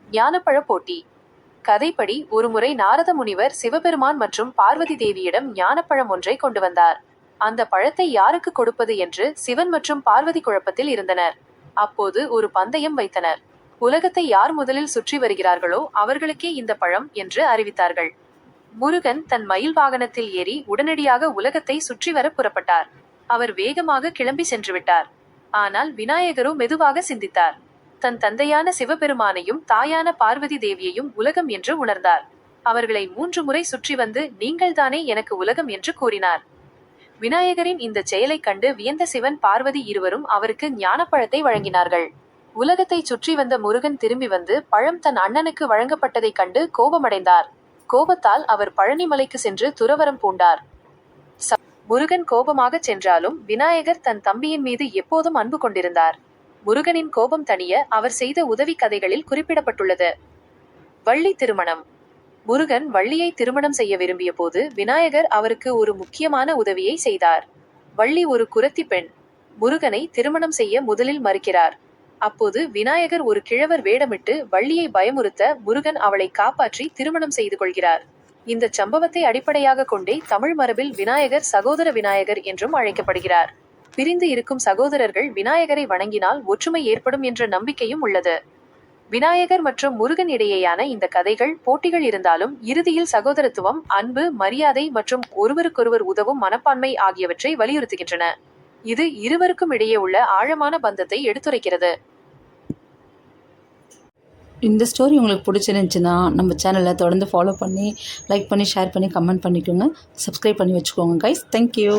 ஞானப்பழ போட்டி. கதைப்படி ஒருமுறை நாரத முனிவர் சிவபெருமான் மற்றும் பார்வதி தேவியிடம் ஞானப்பழம் ஒன்றை கொண்டு வந்தார். அந்த பழத்தை யாருக்கு கொடுப்பது என்று சிவன் மற்றும் பார்வதி குழப்பத்தில் இருந்தனர். அப்போது ஒரு பந்தயம் வைத்தனர். உலகத்தை யார் முதலில் சுற்றி வருகிறார்களோ அவர்களுக்கே இந்த பழம் என்று அறிவித்தார்கள். முருகன் தன் மயில் வாகனத்தில் ஏறி உடனடியாக உலகத்தை சுற்றி வர புறப்பட்டார். அவர் வேகமாக கிளம்பி சென்றுவிட்டார். ஆனால் விநாயகரோ மெதுவாக சிந்தித்தார். தன் தந்தையான சிவபெருமானையும் தாயான பார்வதி தேவியையும் உலகம் என்று உணர்ந்தார். அவர்களை 3 முறை சுற்றி வந்து நீங்கள்தானே எனக்கு உலகம் என்று கூறினார். விநாயகரின் இந்த செயலைக் கண்டு வியந்த சிவன் பார்வதி இருவரும் அவருக்கு ஞானப்பழத்தை வழங்கினார்கள். உலகத்தை சுற்றி வந்த முருகன் திரும்பி வந்து பழம் தன் அண்ணனுக்கு வழங்கப்பட்டதைக் கண்டு கோபமடைந்தார். கோபத்தால் அவர் பழனிமலைக்கு சென்று துறவறம் பூண்டார். முருகன் கோபமாகச் சென்றாலும் விநாயகர் தன் தம்பியின் மீது எப்போதும் அன்பு கொண்டிருந்தார். முருகனின் கோபம் தணிய அவர் செய்த உதவி கதைகளில் குறிப்பிடப்பட்டுள்ளது. வள்ளி திருமணம். முருகன் வள்ளியை திருமணம் செய்ய விரும்பிய போது விநாயகர் அவருக்கு ஒரு முக்கியமான உதவியை செய்தார். வள்ளி ஒரு குரத்தி பெண். முருகனை திருமணம் செய்ய முதலில் மறுக்கிறார். அப்போது விநாயகர் ஒரு கிழவர் வேடமிட்டு வள்ளியை பயமுறுத்த முருகன் அவளை காப்பாற்றி திருமணம் செய்து கொள்கிறார். இந்த சம்பவத்தை அடிப்படையாக கொண்டே தமிழ் மரபில் விநாயகர் சகோதர விநாயகர் என்றும் அழைக்கப்படுகிறார். பிரிந்து இருக்கும் சகோதரர்கள் விநாயகரை வணங்கினால் ஒற்றுமை ஏற்படும் என்ற நம்பிக்கையும் உள்ளது. விநாயகர் மற்றும் முருகன் இடையேயான இந்த கதைகள் போட்டிகள் இருந்தாலும் இறுதியில் சகோதரத்துவம், அன்பு, மரியாதை மற்றும் ஒருவருக்கொருவர் உதவும் மனப்பான்மை ஆகியவற்றை வலியுறுத்துகின்றன. இது இருவருக்கும் இடையே உள்ள ஆழமான பந்தத்தை எடுத்துரைக்கிறது. இந்த ஸ்டோரி உங்களுக்கு பிடிச்சிருந்துச்சுன்னா நம்ம சேனலை தொடர்ந்து ஃபாலோ பண்ணி, லைக் பண்ணி, ஷேர் பண்ணி, கமெண்ட் பண்ணிக்கோங்க. சப்ஸ்கிரைப் பண்ணி வச்சுக்கோங்க கைஸ். தேங்க்யூ.